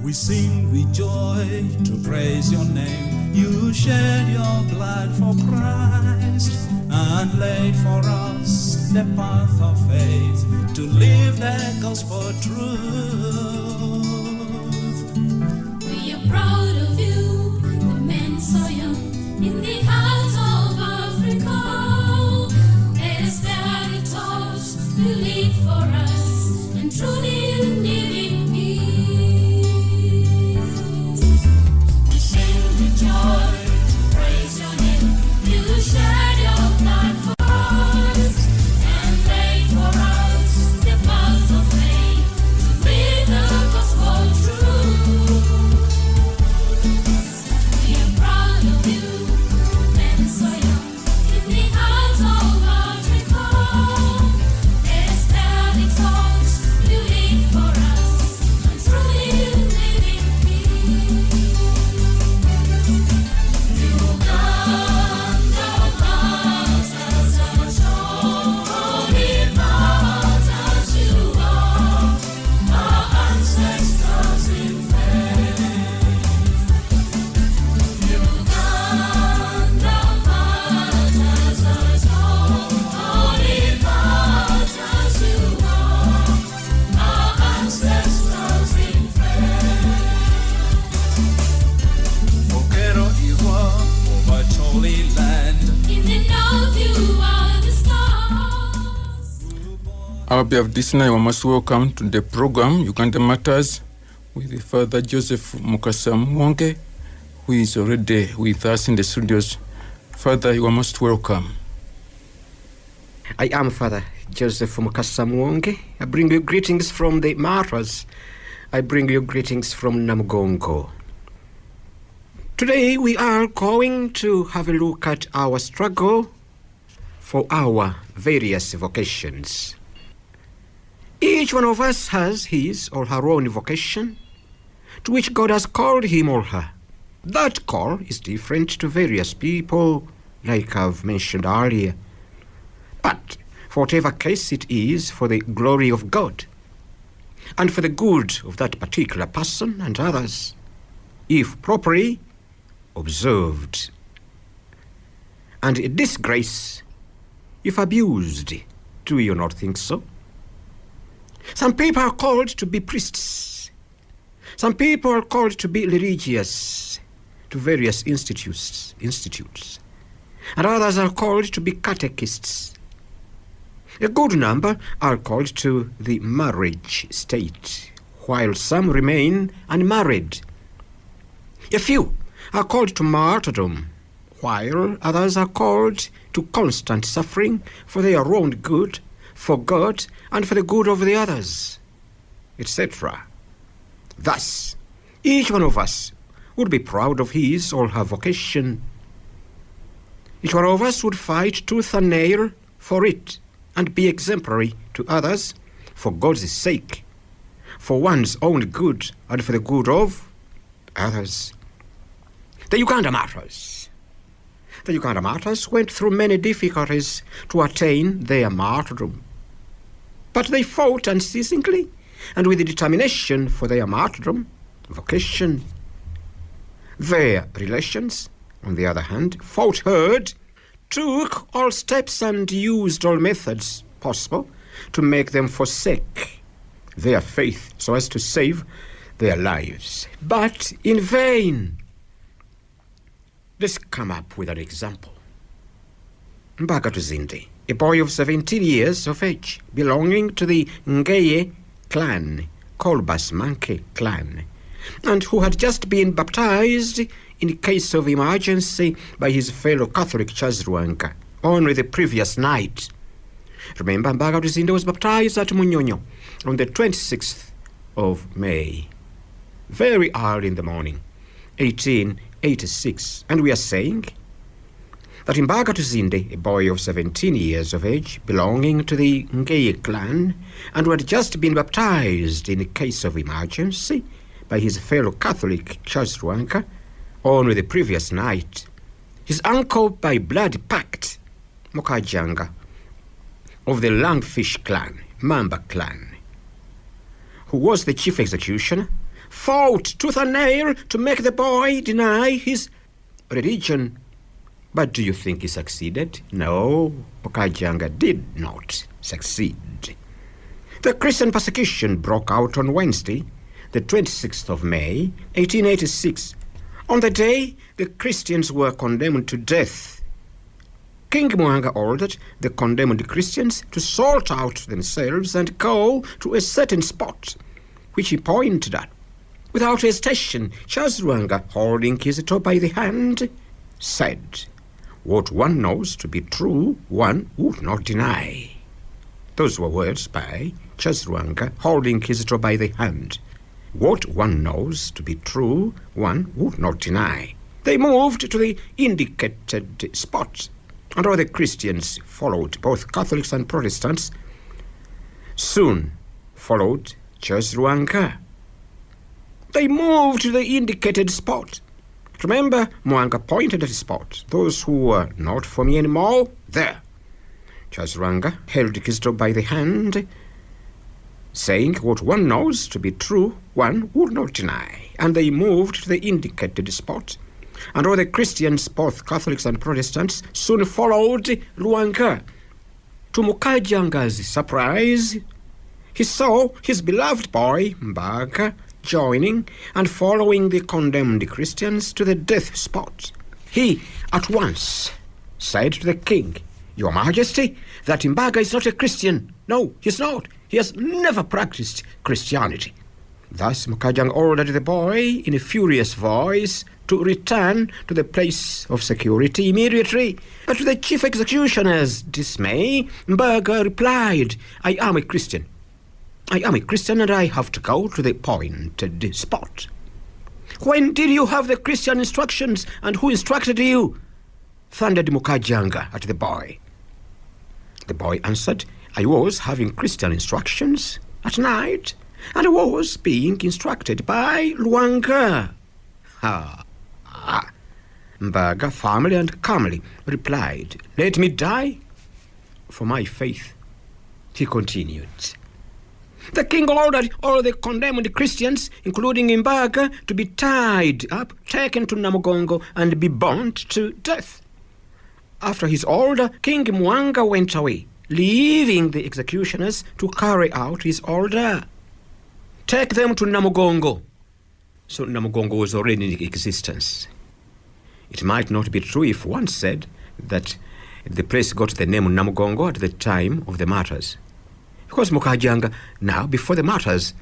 We sing with joy to praise your name. You shed your blood for Christ and laid for us the path of faith to live the gospel truth. We are proud of you, the men so young in the heart of Africa. Let us bear the torch to lead for us and truly live in peace. We sing with joy to praise your name. You shed your blood for us and laid for us the path of faith to live the gospel truth. We are proud of you, men so young in the heart of Africa. Let us bear the torch you lead for us and truly live in peace. Uganda, martyrs of holy martyrs you are, our ancestors in faith. Uganda, martyrs of holy martyrs you are, our ancestors in faith. Okero Iwa, over Holy Land. In the north you are the stars. Our beloved listener, you are most welcome to the program Uganda Matters with Father Joseph Mukasa, who is already with us in the studios. Father, you are most welcome. I am Father Joseph Mukasa. I bring you greetings from the Martyrs. I bring you greetings from Namugongo. Today we are going to have a look at our struggle for our various vocations. Each one of us has his or her own vocation to which God has called him or her. That call is different to various people, like I've mentioned earlier. But for whatever case it is, for the glory of God and for the good of that particular person and others, if properly observed. And a disgrace if abused. Do you not think so? Some people are called to be priests. Some people are called to be religious to various institutes. And others are called to be catechists. A good number are called to the marriage state, while some remain unmarried. A few are called to martyrdom, while others are called to constant suffering for their own good, for God, and for the good of the others, etc. Thus, each one of us would be proud of his or her vocation. Each one of us would fight tooth and nail for it and be exemplary to others for God's sake, for one's own good and for the good of others. The Uganda Martyrs. The Uganda Martyrs went through many difficulties to attain their martyrdom. But they fought unceasingly and with determination for their martyrdom, vocation. Their relations, on the other hand, fought hard, took all steps and used all methods possible to make them forsake their faith so as to save their lives. But in vain. Let's come up with an example. Mbaaga Tuzinde, a boy of 17 years of age, belonging to the Ngeye clan, Kolbas Manke clan, and who had just been baptized in case of emergency by his fellow Catholic Charles Rwanka only the previous night. Remember, Mbaaga Tuzinde was baptized at Munyonyo on the 26th of May, very early in the morning, 1886. And we are saying that Mbaaga Tuzinde, a boy of 17 years of age, belonging to the Ngeye clan, and who had just been baptized in case of emergency by his fellow Catholic Charles Rwanka only the previous night, his uncle by blood pact, Mukajanga, of the Langfish clan, Mamba clan, who was the chief executioner fought tooth and nail to make the boy deny his religion. But do you think he succeeded? No, Mukasa did not succeed. The Christian persecution broke out on Wednesday, the 26th of May, 1886. On the day, the Christians were condemned to death. King Mbaaga ordered the condemned Christians to sort out themselves and go to a certain spot, which he pointed at. Without hesitation, Tuzinde, holding Kizito by the hand, said, "What one knows to be true, one would not deny." Those were words by Tuzinde, holding Kizito by the hand. What one knows to be true, one would not deny. They moved to the indicated spot, and all the Christians followed, both Catholics and Protestants. Soon followed Tuzinde. They moved to the indicated spot. Remember, Mbaaga pointed at the spot. Those who were not for me anymore, there. Tuzinde held Kizito by the hand, saying, "What one knows to be true, one would not deny." And they moved to the indicated spot. And all the Christians, both Catholics and Protestants, soon followed Mbaaga. To Mukasa's surprise, he saw his beloved boy, Mbaaga, joining and following the condemned Christians to the death spot. He at once said to the king, "Your Majesty, that Mbaaga is not a Christian. No, he's not. He has never practiced Christianity." Thus Mukasa ordered the boy in a furious voice to return to the place of security immediately. But to the chief executioner's dismay, Mbaaga replied, "I am a Christian. I am a Christian and I have to go to the appointed spot." "When did you have the Christian instructions and who instructed you?" thundered Mukasa at the boy. The boy answered, "I was having Christian instructions at night and I was being instructed by Mbaaga." Mbaaga firmly and calmly replied, "Let me die for my faith." He continued. The king ordered all the condemned Christians, including Mbaaga, to be tied up, taken to Namugongo, and be burnt to death. After his order, King Mbaaga went away, leaving the executioners to carry out his order. "Take them to Namugongo." So Namugongo was already in existence. It might not be true if one said that the place got the name Namugongo at the time of the Martyrs. Because Mukasa now, before the Martyrs,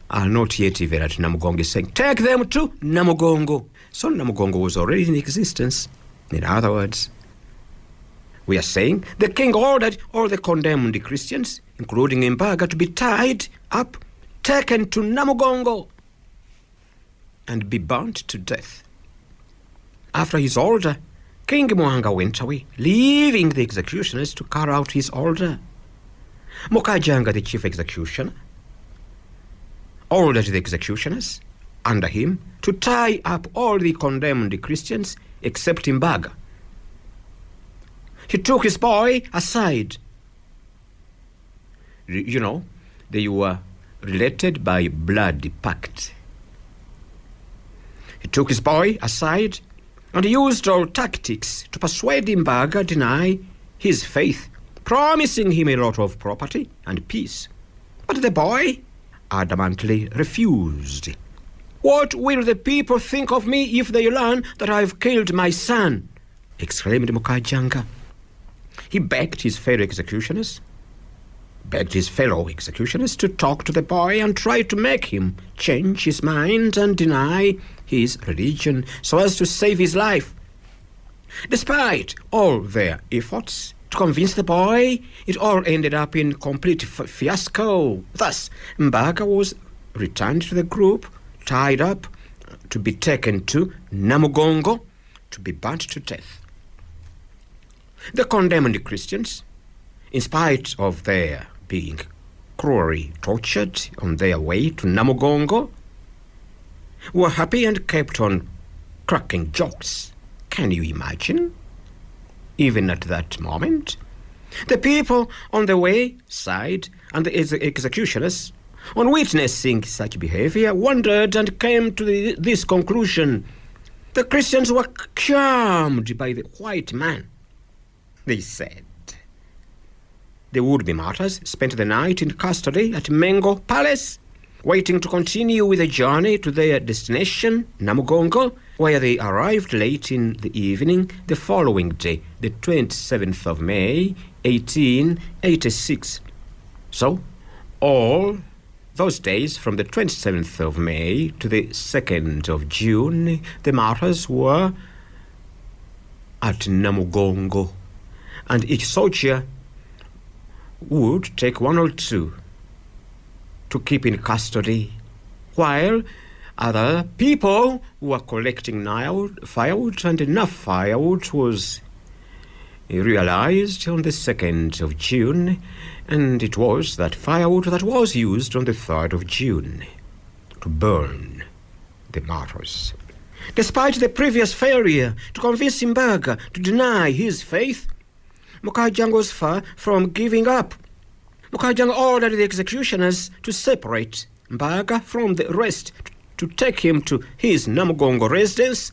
are not yet even at Namugongo, saying, "Take them to Namugongo." So Namugongo was already in existence. In other words, we are saying the king ordered all the condemned Christians, including Mbaaga, to be tied up, taken to Namugongo, and be burnt to death. After his order, King Mbaaga went away, leaving the executioners to carry out his order. Mukasa, the chief executioner, ordered the executioners under him to tie up all the condemned Christians except Mbaaga. He took his boy aside. You know, they were related by blood pact. He took his boy aside and used all tactics to persuade Mbaaga to deny his faith, promising him a lot of property and peace. But the boy adamantly refused. "What will the people think of me if they learn that I've killed my son?" exclaimed Mukasa. He begged his fellow executioners to talk to the boy and try to make him change his mind and deny his religion so as to save his life. Despite all their efforts to convince the boy, it all ended up in complete fiasco. Thus, Mbaaga was returned to the group, tied up, to be taken to Namugongo, to be burnt to death. The condemned Christians, in spite of their being cruelly tortured on their way to Namugongo, were happy and kept on cracking jokes. Can you imagine? Even at that moment, the people on the way side and the executioners on witnessing such behavior, wondered and came to this conclusion. The Christians were charmed by the white man. They said the would-be martyrs spent the night in custody at Mengo Palace, waiting to continue with the journey to their destination, Namugongo, where they arrived late in the evening the following day, the 27th of May, 1886. So, all those days from the 27th of May to the 2nd of June, the martyrs were at Namugongo, and each soldier would take 1 or 2 to keep in custody, while other people were collecting firewood, and enough firewood was realized on the 2nd of June, and it was that firewood that was used on the 3rd of June to burn the martyrs. Despite the previous failure to convince Mbaaga to deny his faith, Mukasa was far from giving up. Mukasa ordered the executioners to separate Mbaaga from the rest, to take him to his Namugongo residence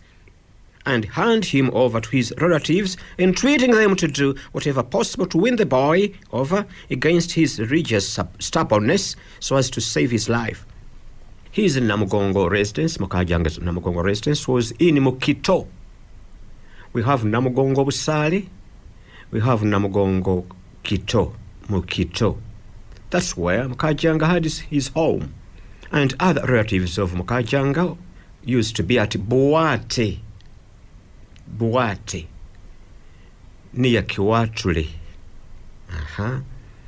and hand him over to his relatives, entreating them to do whatever possible to win the boy over against his religious stubbornness so as to save his life. His Namugongo residence, Mukajanga's Namugongo residence, was in Mukito. We have Namugongo Busali, we have Namugongo Kito, Mukito. That's where Mukasa had his home. And other relatives of Mukasa used to be at Buate, near Kiwatuli.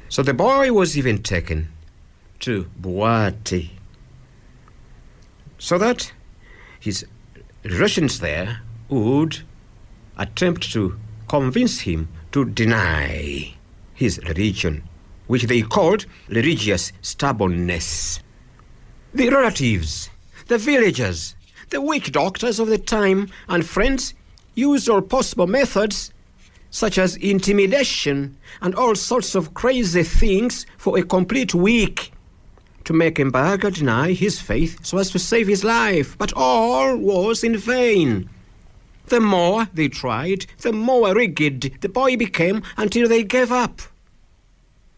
So the boy was even taken to Buate, so that his relations there would attempt to convince him to deny his religion, which they called religious stubbornness. The relatives, the villagers, the witch doctors of the time, and friends used all possible methods, such as intimidation and all sorts of crazy things for a complete week, to make Mbaaga deny his faith so as to save his life. But all was in vain. The more they tried, the more rigid the boy became, until they gave up.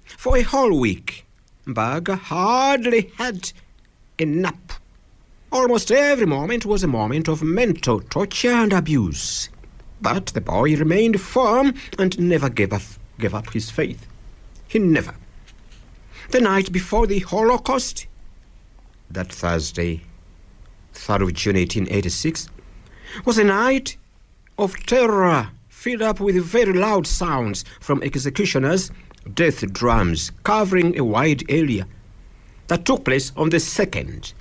For a whole week, Mbaaga hardly had a nap. Almost every moment was a moment of mental torture and abuse. But the boy remained firm and never gave up his faith. He never. The night before the Holocaust, that Thursday, 3rd of June 1886, was a night of terror filled up with very loud sounds from executioners' death drums covering a wide area. That took place on the 2nd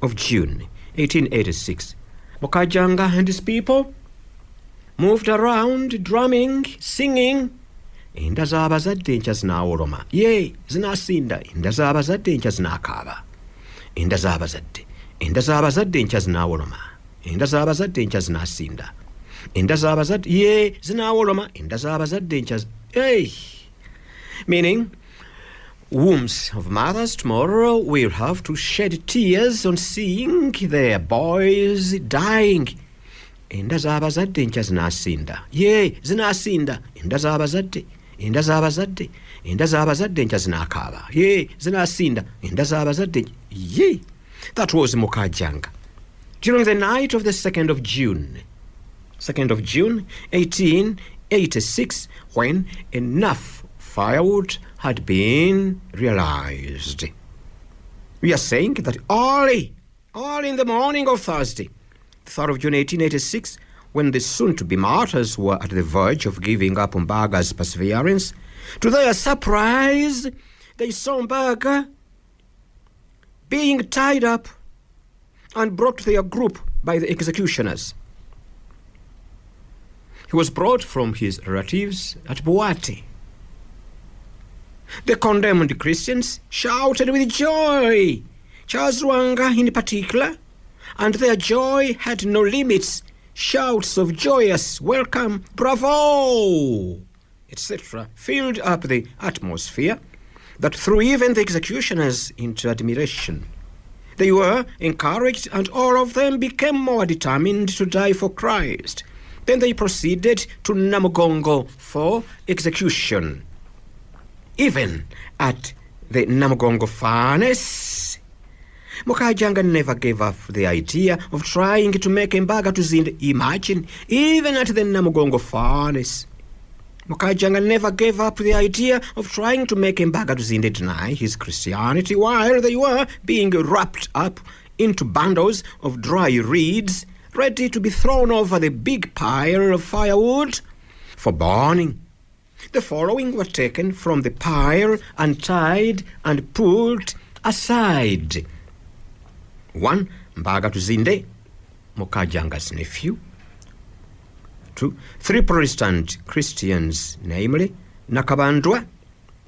of June 1886. Mukasa and his people moved around, drumming, singing, enda z'abazadde nkya zinaawoloma, ye zinaasinda, enda z'abazadde nkya zinaakaaba, enda z'abazadde nkya zinaawoloma, enda z'abazadde nkya zinaasinda, enda z'abazadde ye zinaawoloma, enda z'abazadde nkya meaning, wombs of mothers tomorrow will have to shed tears on seeing their boys dying. Enda z'abazadde nkya zinaasinda, ye zinaasinda, enda z'abazadde nkya zinaakaaba, ye zinaasinda, enda z'abazadde ye. That was Mukasa. During the night of the 2nd of June 1886, when enough firewood had been realized. We are saying that early in the morning of Thursday, the 3rd of June 1886, when the soon-to-be martyrs were at the verge of giving up Mbaaga's perseverance, to their surprise, they saw Mbaaga being tied up and brought to their group by the executioners. He was brought from his relatives at Buate. The condemned Christians shouted with joy, Charles Rwanga in particular, and their joy had no limits. Shouts of joyous welcome, bravo, etc. filled up the atmosphere, that threw even the executioners into admiration. They were encouraged, and all of them became more determined to die for Christ. Then they proceeded to Namugongo for execution. Even at the Namugongo furnace, Mukajanga never gave up the idea of trying to make Mbaaga Tuzinde. Imagine, even at the Namugongo furnace, Mukajanga never gave up the idea of trying to make Mbaaga Tuzinde deny his Christianity while they were being wrapped up into bundles of dry reeds, ready to be thrown over the big pile of firewood for burning. The following were taken from the pile, untied and pulled aside. 1. Mbaaga Tuzinde, Mukajanga's nephew. 2. 3 Protestant Christians, namely Nakabandwa,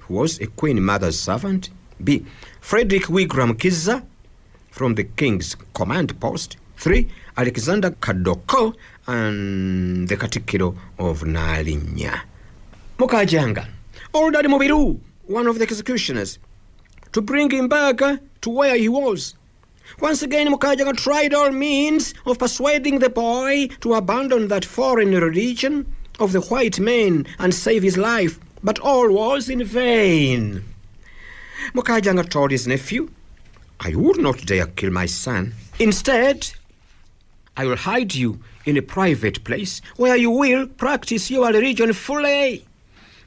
who was a Queen Mother's servant. B. Frederick Wigram Kiza, from the King's command post. 3. Alexander Kadoko and the Katikiro of Nalinya. Mukajanga ordered Mubiru, one of the executioners, to bring Mbaaga to where he was. Once again, Mukajanga tried all means of persuading the boy to abandon that foreign religion of the white men and save his life, but all was in vain. Mukajanga told his nephew, "I would not dare kill my son. Instead, I will hide you in a private place where you will practice your religion fully.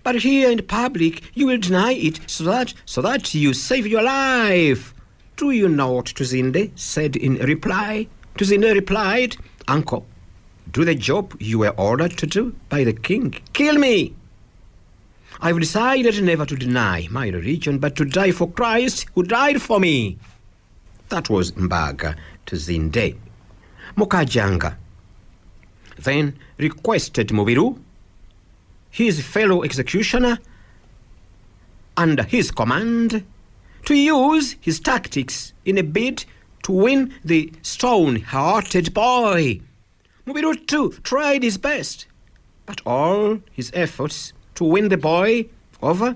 But here in public, you will deny it so that you save your life." "Do you know what Tuzinde said in reply?" Tuzinde replied, "Uncle, do the job you were ordered to do by the king. Kill me. I've decided never to deny my religion, but to die for Christ who died for me." That was Mbaaga Tuzinde. Mukajanga then requested Mubiru, his fellow executioner, under his command, to use his tactics in a bid to win the stone-hearted boy. Mubiru too tried his best, but all his efforts to win the boy over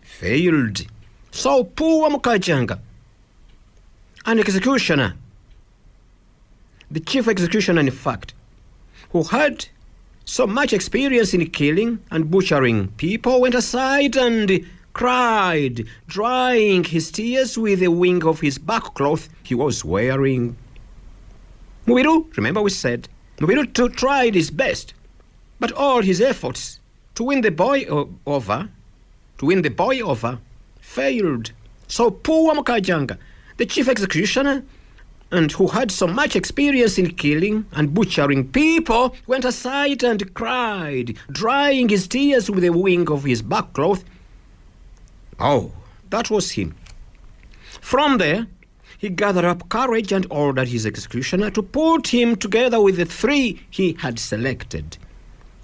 failed. So poor Mukajanga, an executioner, the chief executioner in fact, who had so much experience in killing and butchering people, went aside and cried, drying his tears with the wing of his back cloth he was wearing. Mubiru, remember we said, Mubiru too tried his best, but all his efforts to win the boy over failed. So poor Mukajanga, the chief executioner, and who had so much experience in killing and butchering people, went aside and cried, drying his tears with the wing of his back cloth. Oh, that was him. From there, he gathered up courage and ordered his executioner to put him together with the 3 he had selected.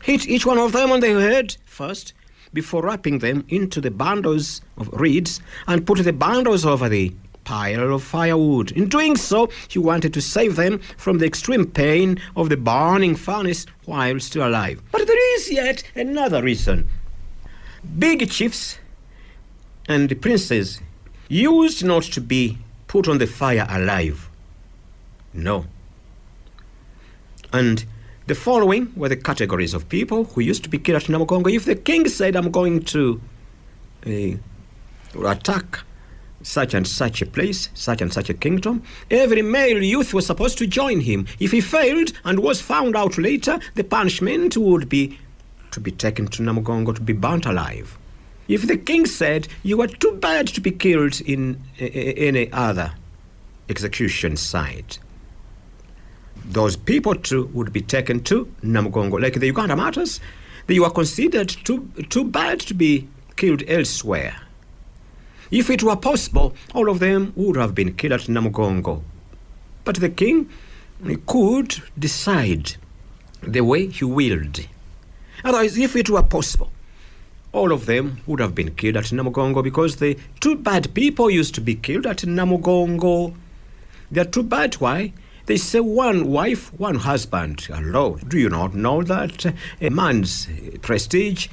Hit each one of them on the head first, before wrapping them into the bundles of reeds, and put the bundles over the pile of firewood. In doing so, he wanted to save them from the extreme pain of the burning furnace while still alive. But there is yet another reason. Big chiefs and the princes used not to be put on the fire alive. No. And the following were the categories of people who used to be killed at Namugongo. If the king said, "I'm going to attack such and such a place, such and such a kingdom," every male youth was supposed to join him. If he failed and was found out later, the punishment would be to be taken to Namugongo to be burnt alive. If the king said, "You are too bad to be killed in any other execution site," those people too would be taken to Namugongo. Like the Uganda Martyrs, they were considered too bad to be killed elsewhere. If it were possible, all of them would have been killed at Namugongo. But the king could decide the way he willed. Otherwise, if it were possible, all of them would have been killed at Namugongo, because the 2 bad people used to be killed at Namugongo. They are too bad. Why? They say 1 wife, 1 husband. Hello, do you not know that a man's prestige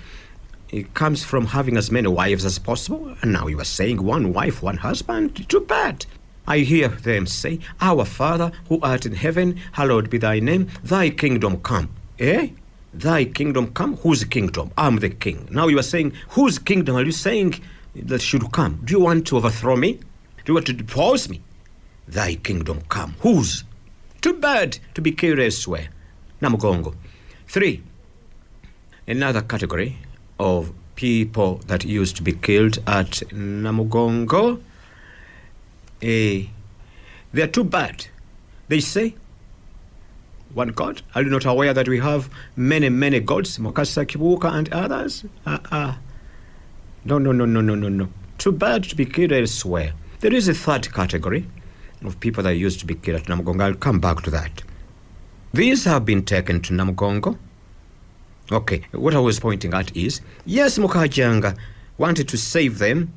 it comes from having as many wives as possible. And now you are saying one wife, one husband. Too bad. I hear them say, Our Father who art in heaven, hallowed be thy name, thy kingdom come. Eh? Thy kingdom come? Whose kingdom? I'm the king. Now you are saying, whose kingdom are you saying that should come? Do you want to overthrow me? Do you want to depose me? Thy kingdom come. Whose? Too bad to be killed elsewhere. Namugongo. 3. Another category of people that used to be killed at Namugongo. They are too bad. They say, one God. Are you not aware that we have many, many gods? Mukasa, Kibuka, and others? No. Too bad to be killed elsewhere. There is a third category of people that used to be killed at Namugongo. I'll come back to that. These have been taken to Namugongo. Okay, what I was pointing at is, yes, Mukajanga wanted to save them,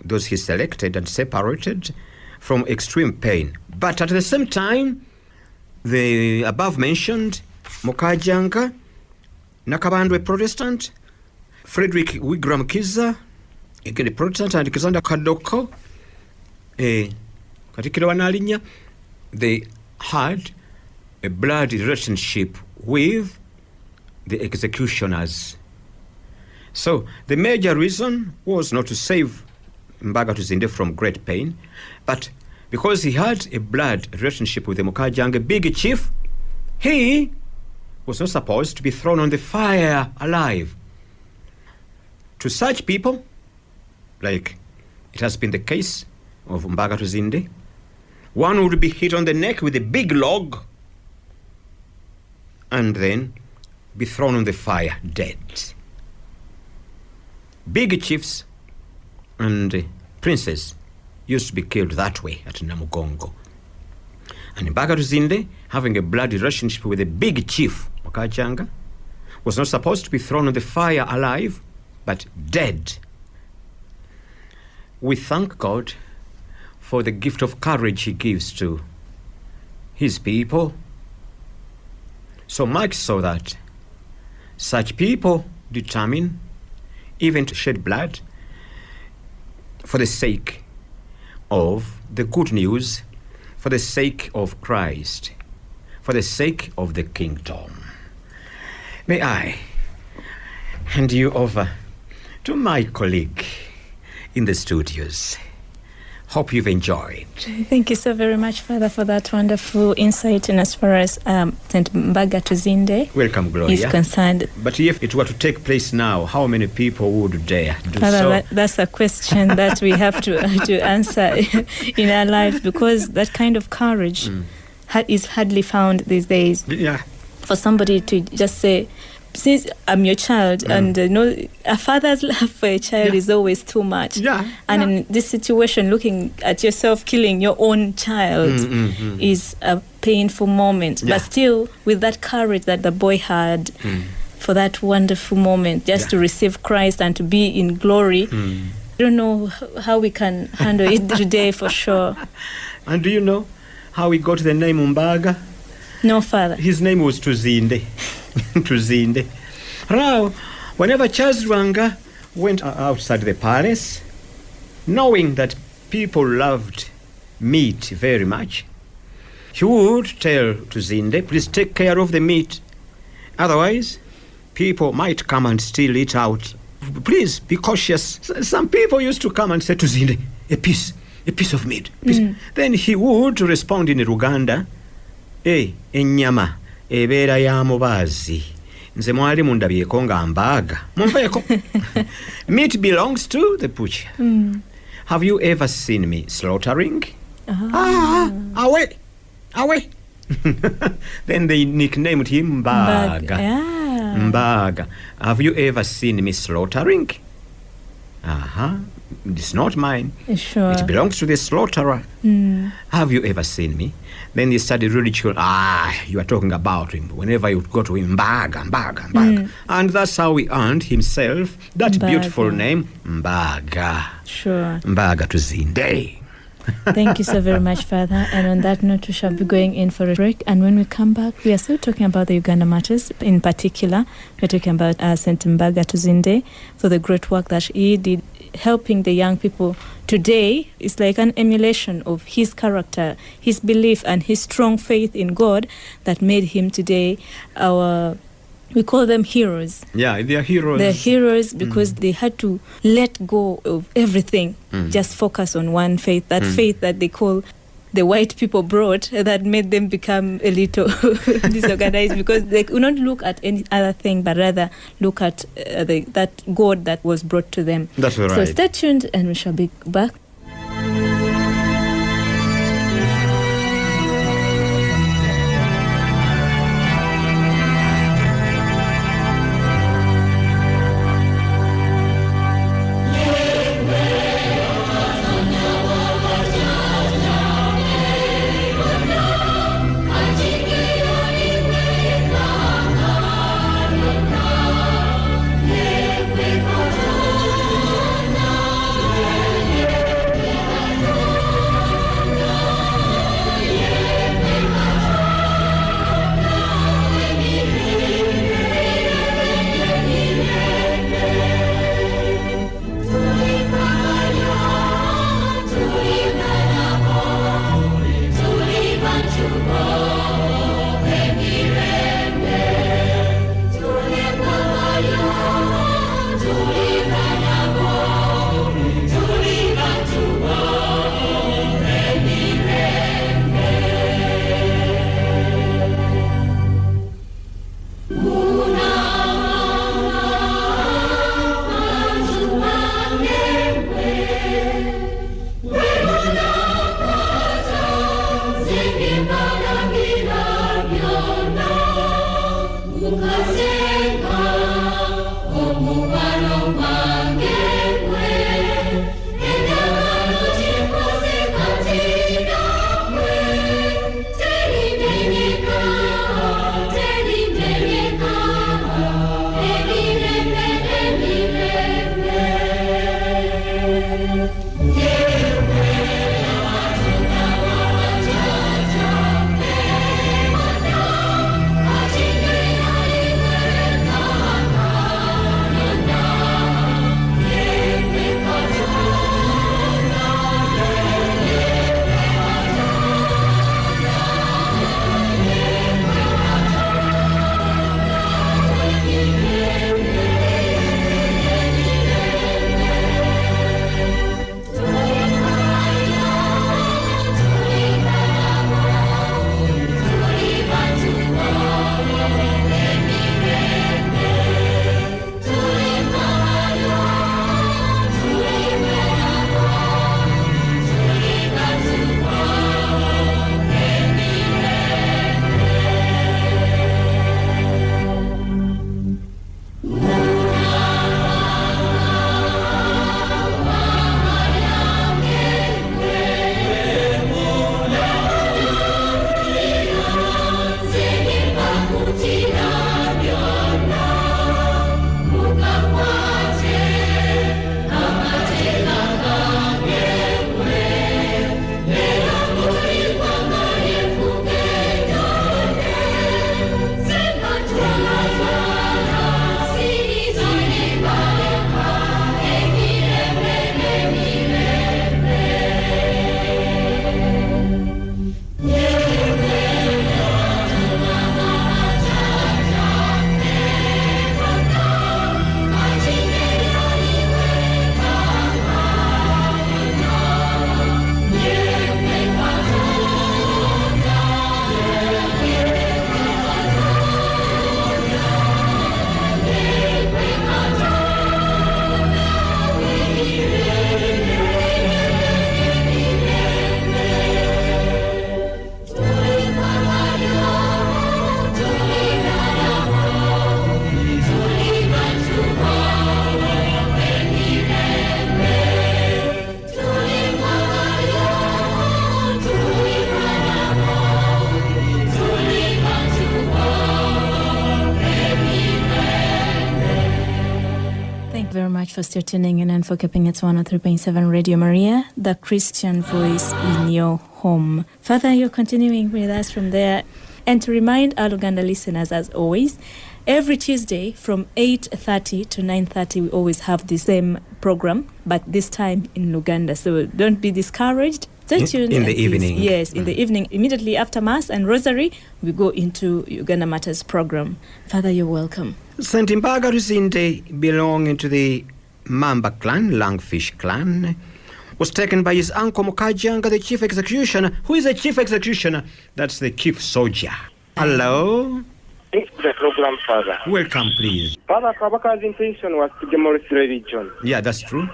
those he selected and separated, from extreme pain. But at the same time, the above-mentioned Mukajanga, Nakabandwe Protestant, Frederick Wigram Kiza, again a Protestant, and Kizanda Kadoko, Katikiro Wanalinya, they had a blood relationship with the executioners. So the major reason was not to save Mbaaga Tuzinde from great pain, but because he had a blood relationship with the Mukajanga big chief, he was not supposed to be thrown on the fire alive. To such people, like it has been the case of Mbaaga Tuzinde, one would be hit on the neck with a big log and then be thrown on the fire dead. Big chiefs and princes used to be killed that way at Namugongo. And Mbaaga Tuzinde, having a blood relationship with a big chief, Mukajanga, was not supposed to be thrown on the fire alive, but dead. We thank God for the gift of courage he gives to his people, so much so that such people determine even to shed blood for the sake of the good news, for the sake of Christ, for the sake of the kingdom. May I hand you over to my colleague in the studios. Hope you've enjoyed. Thank you so very much, Father, for that wonderful insight in as far as St. Mbaaga Tuzinde Welcome, Gloria. is concerned. But if it were to take place now, how many people would dare do Father, so? that's a question that we have to answer in our life, because that kind of courage is hardly found these days. Yeah. For somebody to just say, since I'm your child, and a father's love for a child is always too much. And in this situation, looking at yourself killing your own child is a painful moment. But still, with that courage that the boy had for that wonderful moment, just to receive Christ and to be in glory, I don't know how we can handle it today for sure. And do you know how he got the name Mbaaga? No, Father. His name was Tuzinde. Tuzinde. Now, whenever Charles Rwanga went outside the palace, knowing that people loved meat very much, he would tell Tuzinde, please take care of the meat. Otherwise, people might come and steal it out. Please be cautious. Some people used to come and say to Tuzinde, a piece of meat. Then he would respond in Ruganda, ennyama ebeera ya mubaazi nze mwali mundabyeko nga mbaaga munveeko. Meat belongs to the butcher. Have you ever seen me slaughtering? Away. Then they nicknamed him Mbaaga. Mbaaga. Have you ever seen me slaughtering? It's not mine. Sure. It belongs to the slaughterer. Have you ever seen me? Then they started ridicule. You are talking about him. Whenever you go to him, Mbaaga. And that's how he earned himself that Mbaaga. beautiful name, Mbaaga. Sure. Mbaaga Tuzinde. Thank you so very much, Father. And on that note, we shall be going in for a break. And when we come back, we are still talking about the Uganda Martyrs. In particular, we're talking about St. Mbaaga Tuzinde for the great work that he did, helping the young people today. Is like an emulation of his character, his belief, and his strong faith in God that made him today we call them heroes. Yeah, they are heroes. They're heroes because they had to let go of everything, just focus on one faith, that faith that they call the white people brought, that made them become a little disorganized, because they could not look at any other thing, but rather look at that God that was brought to them. That's right. So stay tuned and we shall be back. for still tuning in and for keeping it 103.7 Radio Maria, the Christian voice in your home. Father, you're continuing with us from there. And to remind our Luganda listeners, as always, every Tuesday from 8:30 to 9:30, we always have the same program, but this time in Luganda. So don't be discouraged. Stay tuned. In the evening. Yes, in the evening. Immediately after Mass and Rosary, we go into Uganda Matters program. Father, you're welcome. St. Mbaaga Tuzinde, belonging to the Mamba clan, Langfish clan, was taken by his uncle Mukasa, the chief executioner. Who is the chief executioner? That's the chief soldier. Hello? Thanks for the program, Father. Welcome, please. Father, Kabaka's intention was to demolish religion. Yeah, that's true.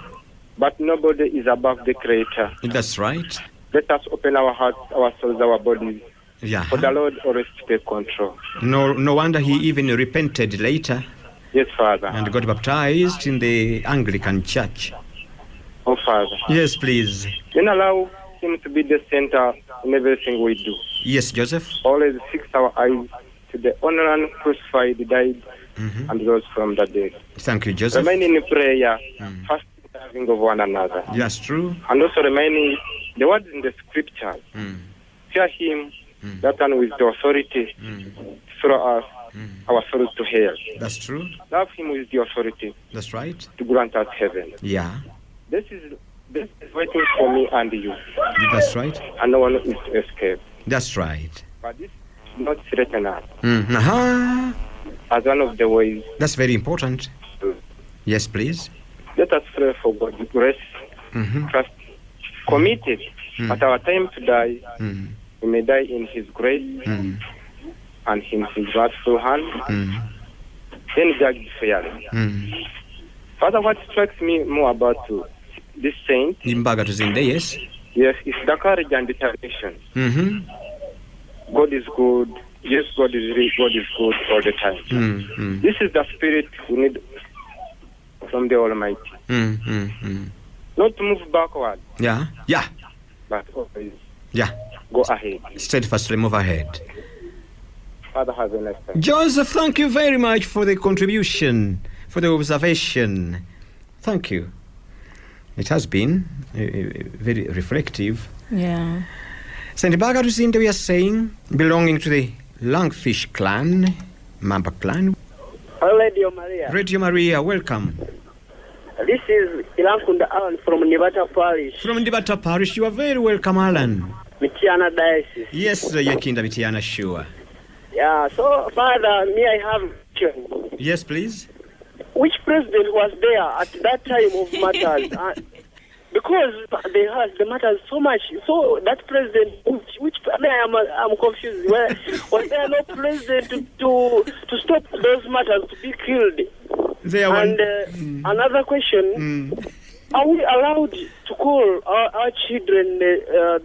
But nobody is above the Creator. That's right. Let us open our hearts, our souls, our bodies. Yeah. For the Lord always to take control. No wonder he even repented later. Yes, Father. And got baptized in the Anglican Church. Oh, Father. Yes, please. Then allow Him to be the center in everything we do. Yes, Joseph. Always fix our eyes to the honored crucified, died, and rose from the dead. Thank you, Joseph. Remaining in prayer, first serving of one another. Yes, true. And also remaining the words in the scriptures. Fear Him, that one with the authority to throw us our souls to hell. That's true. Love Him with the authority That's right. to grant us heaven. Yeah. This is waiting for me and you, That's right. and no one is to escape. That's right. But this should not threaten us Uh-huh. as one of the ways. That's very important. Yes, please. Let us pray for God's grace, trust, committed at our time to die. We may die in His grace and in His wrathful hand. Then judge fairly. Father, what strikes me more about this saint, Mbaaga Tuzinde, yes. yes, is the courage and determination. God is good. Yes, God is good all the time. This is the spirit we need from the Almighty. Not to move backward, Yeah. Yeah. but always Yeah. go ahead. Steadfastly move ahead. Father, have a nice time. Joseph, thank you very much for the contribution, for the observation. Thank you. It has been very reflective. Yeah. St. Mbaaga Tuzinde, we are saying, belonging to the Langfish clan, Mamba clan. Radio Maria. Radio Maria, welcome. This is Ilankunda Alan from Nibata Parish, From Ndibata Parish, you are very welcome, Alan. Michiana Diocese. Yes, Yakinda Mitiana, sure. Yeah, so Father, me I have a question. Yes, please. Which president was there at that time of Martyrs? Because they had the Martyrs so much. So that president, which I mean, I'm confused. Was there no president to stop those Martyrs to be killed? And another question: are we allowed to call our children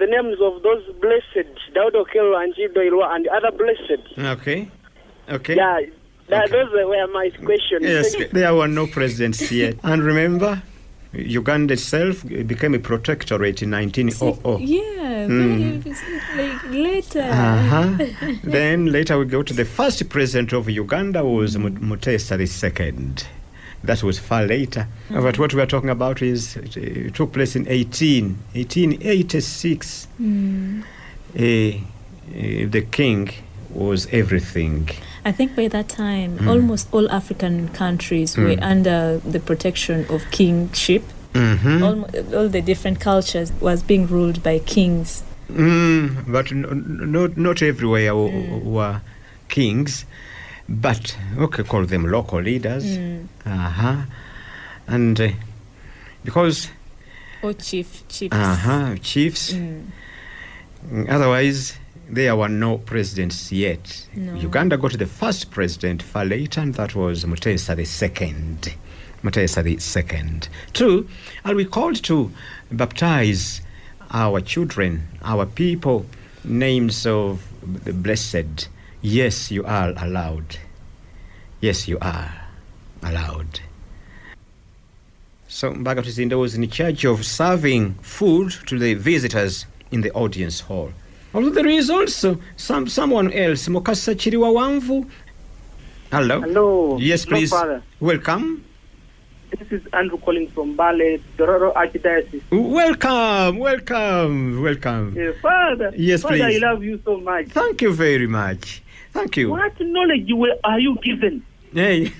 the names of those blessed, Daudo Kelo and Jidoilwa and other blessed? Okay. Yeah, those were my questions. Yes, there were no presidents yet. And remember, Uganda itself became a protectorate in 1900. Yeah, like later. Then later we go to the first president of Uganda was Mukasa II. That was far later. But what we are talking about is it took place in 1886. The king was everything. I think by that time, almost all African countries were under the protection of kingship. All the different cultures was being ruled by kings. But not everywhere were kings. But, okay, call them local leaders. And because... Or chiefs. Chiefs. Otherwise, there were no presidents yet. No. Uganda got the first president far later, and that was Mukasa II. Mukasa II. Two, are we called to baptize our children, our people, names of the blessed? Yes, you are allowed. Yes, you are allowed. So Mbaaga Tuzinde was in charge of serving food to the visitors in the audience hall. Although there is also someone else, Mukasa Chiriwa Wamvu. Hello. Hello. Yes, please. Father. Welcome. This is Andrew calling from Mbaaga, Dororo Archdiocese. Welcome. Father, Yes, Father, please. I love you so much. Thank you very much. Thank you. What knowledge are you given? Hey.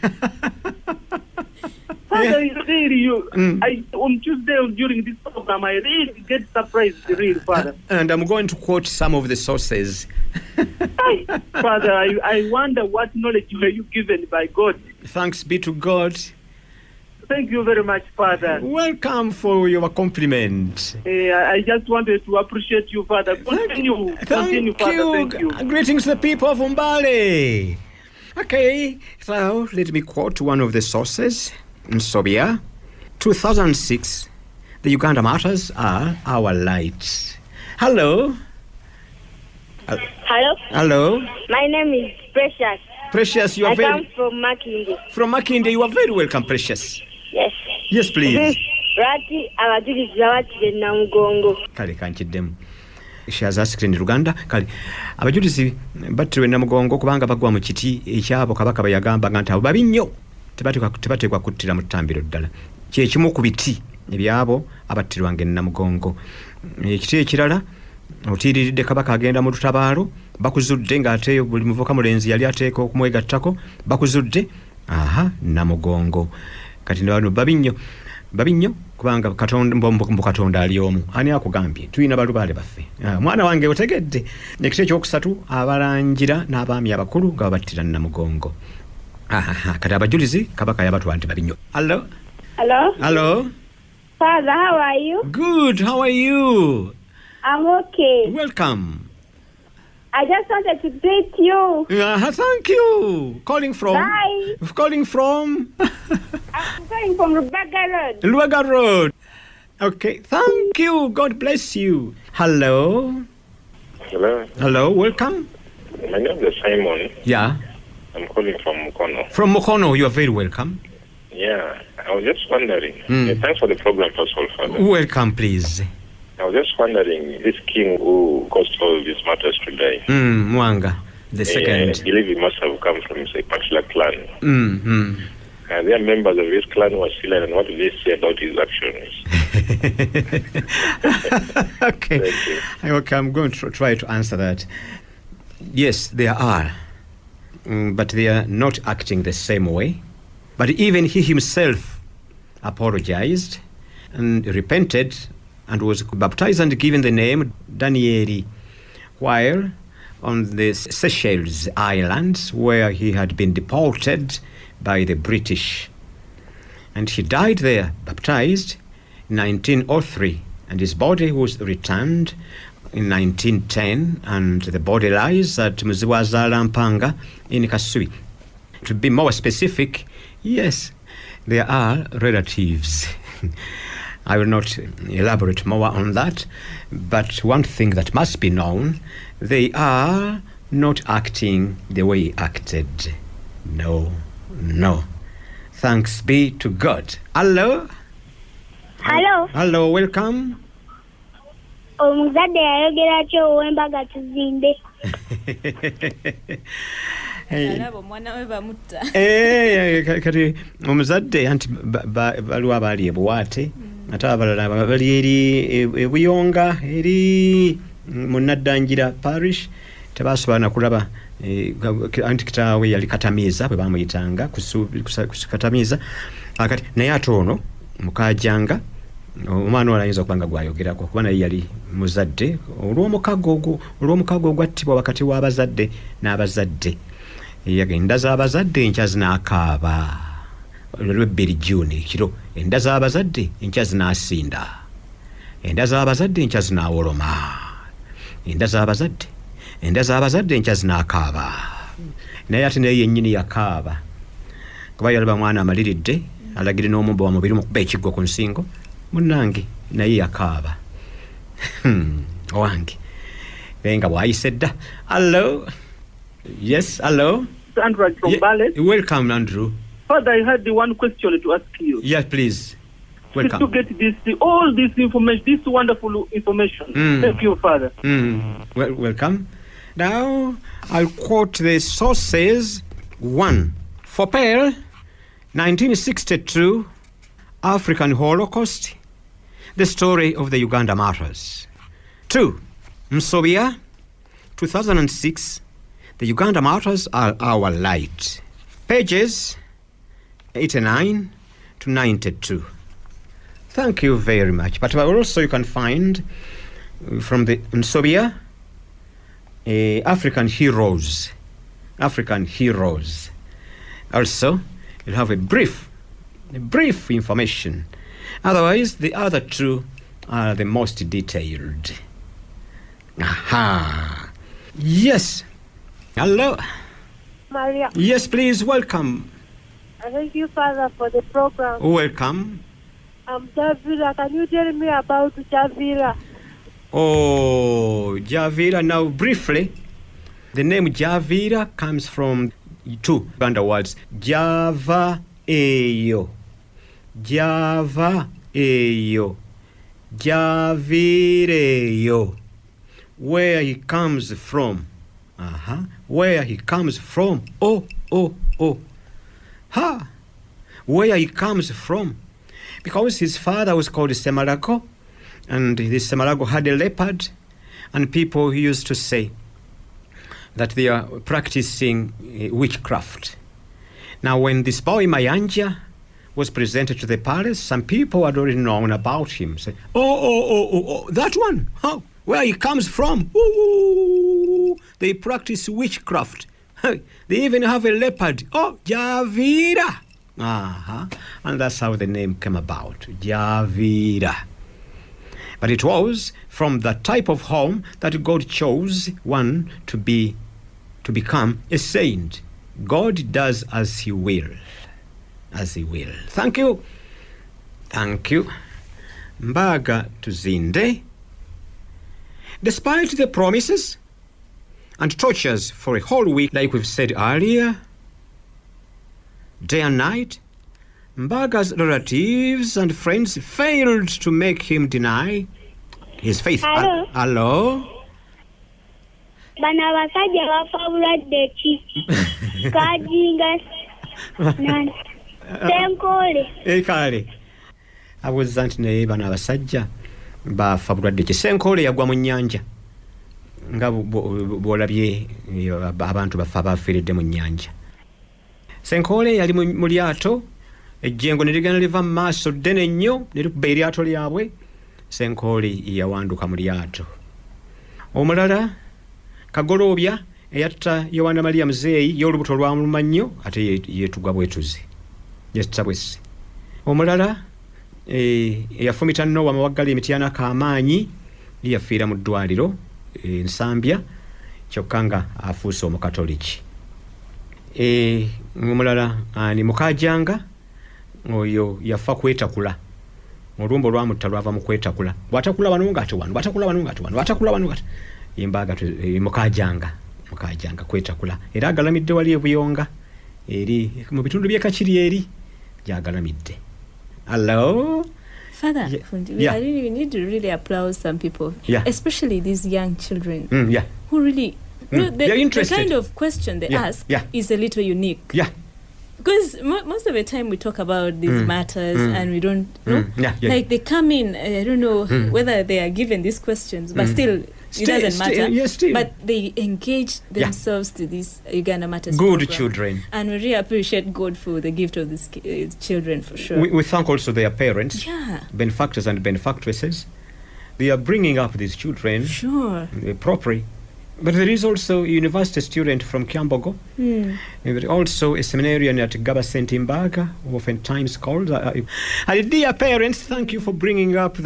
Father, really, on Tuesday during this program, I really get surprised, really, Father. And I'm going to quote some of the sources. Father, I wonder what knowledge were you given by God. Thanks be to God. Thank you very much, Father. Welcome for your compliment. I just wanted to appreciate you, Father. Continue, Father. Thank you. Greetings to the people of Mbaaga. Okay, so let me quote one of the sources. Nsobia, 2006, the Uganda Martyrs are our light. Hello. Hello. My name is Precious. Precious, you are I very... come from Makinde. From Makinde, you are very welcome, Precious. Yes. Yes, please. Rati abajulizi abatire Namugongo. Kale kankiddemu. She has asked in Uganda. Kale abajulizi battirwe Namugongo kubanga bagwa mu kiti ekyabo kabaka bayagamba nti abo babi nnyo tebateekwa kuttira mu ttambiro ddala. Kyekimu ku biti ebyabo abattirwanga Namugongo. Ekiti ekirala otiiriridde kabaka agenda mu lutabaalo bakuzudde ng'ate buli muvuka mulenzi yali ateeka okumwegattako bakuzudde Namugongo. Kati bano babi nnyo kubanga Katonda ali omu. Ani akugambye tulina balubaale baffe. Mwana wange otegedde. Ekiti ekyokusatu abalangira n'abaami abakulu nga babattira Namugongo. Kati abajulizi kabaka yabatwala nti babi nnyo. Hello. Father, how are you? Good. How are you? I'm okay. Welcome. I just wanted to greet you. Thank you. Calling from? Bye. Calling from? I'm calling from Mbaaga Road. Mbaaga Road. Okay. Thank you. God bless you. Hello. Hello. Welcome. My name is Simon. Yeah. I'm calling from Mukono. From Mukono. You are very welcome. Yeah. I was just wondering. Thanks for the program, first of all, Father. Welcome, please. I was just wondering, this king who caused all these matters today. Mwanga, the second. I believe he must have come from a particular clan. They are members of his clan who are still, and what do they say about his actions? Okay. Okay, I'm going to try to answer that. Yes, there are. But they are not acting the same way. But even he himself apologized and repented and was baptized and given the name Danieli while on the Seychelles Islands where he had been deported by the British. And he died there, baptized, in 1903, and his body was returned in 1910, and the body lies at Muziwazala Mpanga in Kasubi. To be more specific, yes, there are relatives. I will not elaborate more on that, but one thing that must be known, they are not acting the way he acted. No. Thanks be to God. Hello? Hello, welcome. Omuzadde yayogera ki ow'Embaaga Tuzinde? Kati omuzadde anti baliwo abaali ebuwaate ate abalala bali eri ebuyonga eri munaddangira parish tebasobola nakulaba anti kitaawe yali katamiiza bwe bamuyitanga katamiiza kati naye ate ono mukajanga omwana olayinza okubanga gwayogerako kuba naye yali muzadde olw'omukago ogwattibwa wakati w'abazadde n'abazadde enda z'abazadde enkya zinaakaaba olw'ebbiri June ekiro enda z'abazadde enkya zinaasinda enda z'abazadde enkya zinaawoloma enda z'abazadde enkya zinaakaaba naye ate naye yennyini yakaaba kuba yalaba mwana amaliridde alagire n'omumba wa mubiri mukuba ekiggo ku nsingo munnange naye yakaaba owange nga bw'ayise dda. Hello. Yes, hello. Andrew from Mbaaga. Welcome, Andrew. Father, I had one question to ask you. Yes, please. Welcome. To get all this information, this wonderful information. Thank you, Father. Welcome. Now, I'll quote the sources. 1. For Pearl, 1962, African Holocaust, the story of the Uganda Martyrs. 2. Msobia, 2006, the Uganda Martyrs are our light. Pages 89 to 92. Thank you very much. But also you can find from the Msobia, African heroes. African heroes. Also, you'll have a brief information. Otherwise, the other two are the most detailed. Aha. Yes. Hello. Maria. Yes, please, welcome. Thank you, Father, for the program. Welcome. Javira. Can you tell me about Javira? Oh, Javira. Now, briefly, the name Javira comes from two Uganda words. Java eyo. Java eyo. Javireyo. Where he comes from. Where he comes from. Oh. Ha! Where he comes from. Because his father was called Semalago, and this Semalago had a leopard, and people used to say that they are practicing witchcraft. Now, when this boy Mayanja was presented to the palace, some people had already known about him. Say, oh, that one. Huh? Where he comes from. Ooh, they practice witchcraft. They even have a leopard. Oh, Javira. And that's how the name came about, Javira. But it was from the type of home that God chose one to become a saint. God does as he will. As he will. Thank you. Mbaaga Tuzinde. Despite the promises and tortures for a whole week, like we've said earlier, day and night, Mbaaga's relatives and friends failed to make him deny his faith. Hello? Bana abasajja bafa bulwadde ki? Kajinga nani? Senkole. Kale. Abuuza nti naye bano abasajja bafa bulwadde ki? Senkole yagwa mu nnyanja. Nga bw'olabye abantu bafa bafiiridde mu nnyanja. Senkole yali mu lyato, ejjengo ne ligenda liva mu maaso ddene nnyo ne likuba eryato lyabwe. Senkole yawanduka mu lyato. Omulala Kagolobya eyatta Yohana Maria Muzeeyi y'olubuto lwamuluma nnyo ate yeetugwa bwetuzi. Yetta bwesi. Omulala eyafumita Nowa Mawaggala Emityana Kamaanyi yafiira mu ddwaliro Nsambya kyokka nga afuuse omukatoliki. Omulala ani Mukajanga oyo yafa kwetakula. Olumbo lwamutta lwava mu kwetakula. Bwatakula wano ng'ate wano, bwatakula wano ng'ate wano, bwatakula wano ng'ate. Mbaaga Mukajanga kwetakula. Era agalamidde wali ebuyonga eri mu bitundu by'e Kakiri eri gyagalamidde. Hello? Father, we need to really applaud some people, especially these young children who really, they're interested. The kind of question they ask is a little unique. Because most of the time we talk about these matters and we don't know. Like they come in, I don't know whether they are given these questions, but still it doesn't matter. But they engage themselves to these Uganda Matters Good program. Children. And we really appreciate God for the gift of these children, for sure. We thank also their parents, benefactors and benefactresses. They are bringing up these children properly. But there is also a university student from Kyambogo, and also a seminarian at Gaba St. Mbaaga, oftentimes called. And dear parents, thank you for bringing up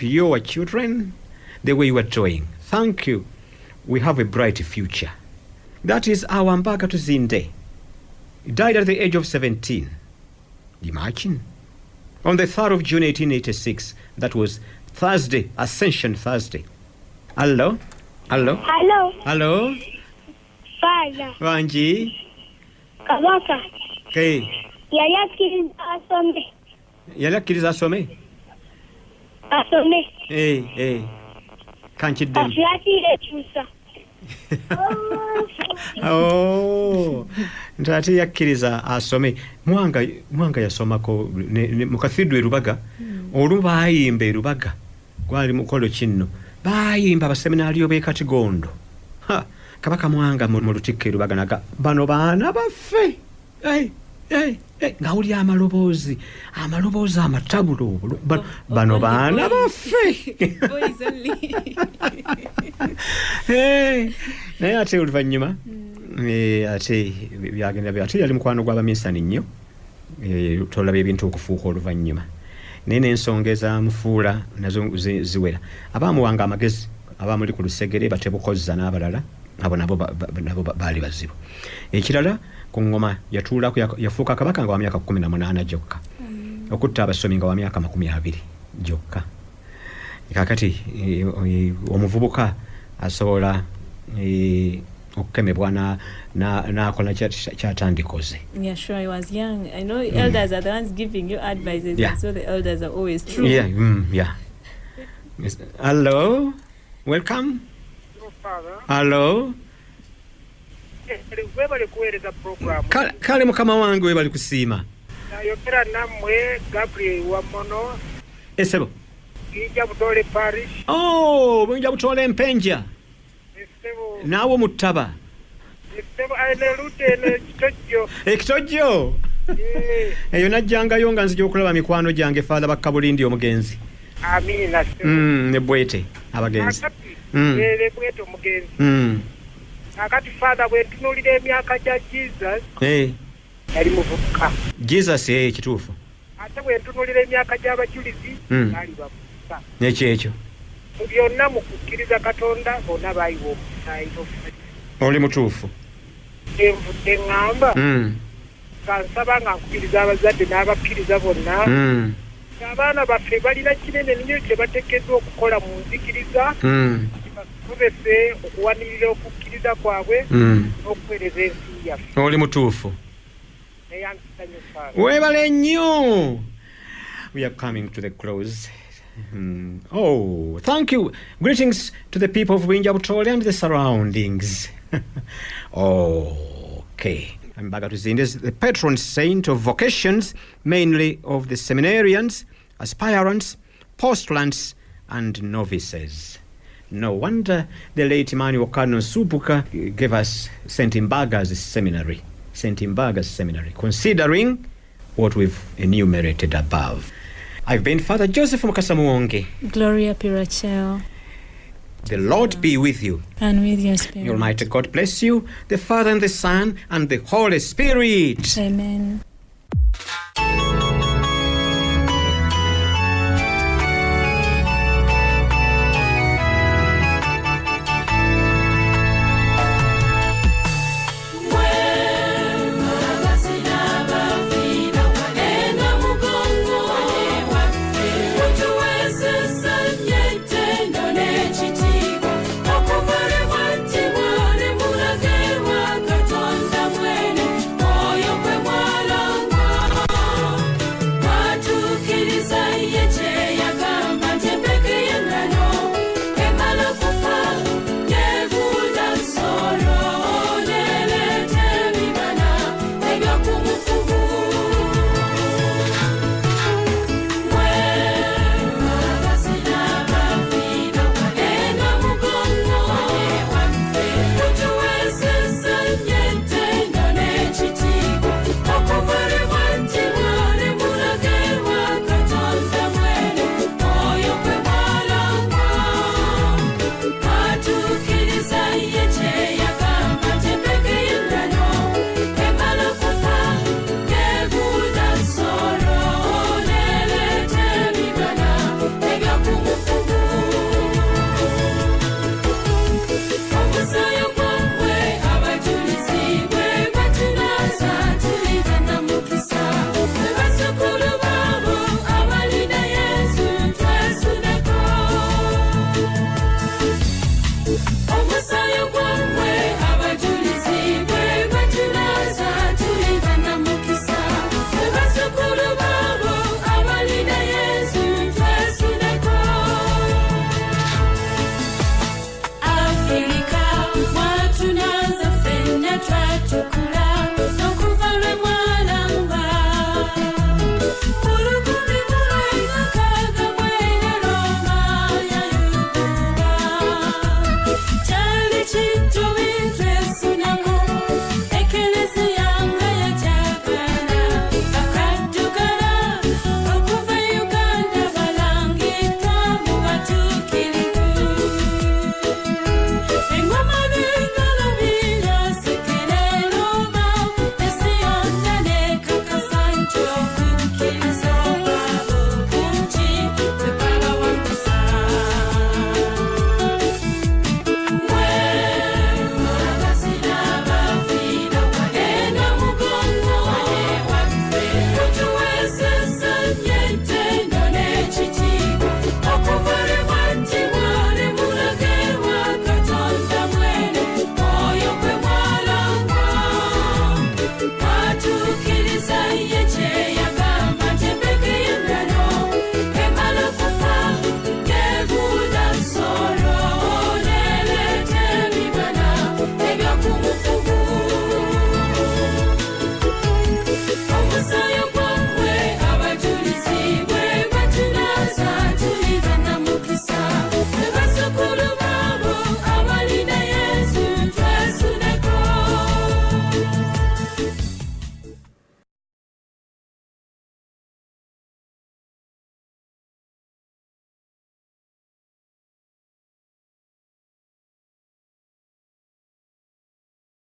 your children the way you are doing. Thank you. We have a bright future. That is our Mbaaga Tuzinde. He died at the age of 17. Imagine. On the 3rd of June 1886, that was Thursday, Ascension Thursday. Hello? Hello? Father. Wanji? Kabaka. Okay. Yali akkiriza asome. Kankiddemu. Afiatire ekyusa. nti ate yakkiriza asome. Mwanga yasomako mu kathidwe e Lubaga. Olwo baayimba e Lubaga gwali mukolo kinno, baayimba abaseminaliyo b'e Katigondo. Kabaka Mwanga mu lutikko e Lubaga naga bano baana baffe. Ngawuli amaloboozi amatabulo bano baana baffe. Naye ate oluvannyuma ate byagenda ate yali mukwano gw'abaminsani nnyo, tolaba ebintu okufuuka oluvannyuma. Naye n'ensonga ezamufuula nazo ziwera. Abaamuwanga amagezi abaamuli ku lusegere batebukozza n'abalala, abo nabo baali bazibu. Ekirala ku ngoma yatuulako yafuuka kabaka nga wa myaka 18 gyokka, okutta abasomi nga wa myaka 20 gyokka. Kakati omuvubuka asobola okukemebwa n'akola kyatandikoze. Yeah, sure, I was young. I know elders are the ones giving you advices, so the elders are always true. Yeah. Yes. Hello, welcome. Hello. Kale mukama wange we bali kusiima. Nayogera nammwe Gabriel Wamono. Esebo. Inja Butole Parish. Mwinja Butole Mpenja. Esebo. Naawo Muttaba. Esebo alerute ne Kitojjo. Kitojjo. Eyo najjangayo nga nzija okulaba mikwano gyange Father Bakabulindi omugenzi. Amina. Ne Bwete abagenzi. Bwete omugenzi. Akati Father bwe ntunuulira emyaka gya Jesus. Yali muvubuka. Jesus kituufu. Ate bwe ntunuulira emyaka gy'abajulizi baali bavubuka. N'ekyekyo. Byonna mu kukkiriza Katonda bonna baayiwa omusaayi. Oli mutuufu. Envudde ngamba. Kansaba nga nkubiriza abazadde n'abakkiriza bonna. Abaana baffe balina kinene nnyo kye bateekeddwa okukola mu nzikiriza. Basomese okuwanirira okukkiriza kwabwe n'okuweereza ensi yaffe. Oli mutuufu. Weebale nnyo. We are coming to the close. Thank you. Greetings to the people of Winja Butole and the surroundings. Okay. Mbaaga Tuzinde is the patron saint of vocations, mainly of the seminarians, aspirants, postulants, and novices. No wonder the late Emmanuel Cardinal Subuka gave us St. Mbaaga's seminary. St. Mbaaga Seminary, considering what we've enumerated above. I've been Father Joseph Mukasa Muwonge. Gloria Piracheo. The Lord be with you. And with your spirit. The Almighty God bless you, the Father and the Son and the Holy Spirit. Amen.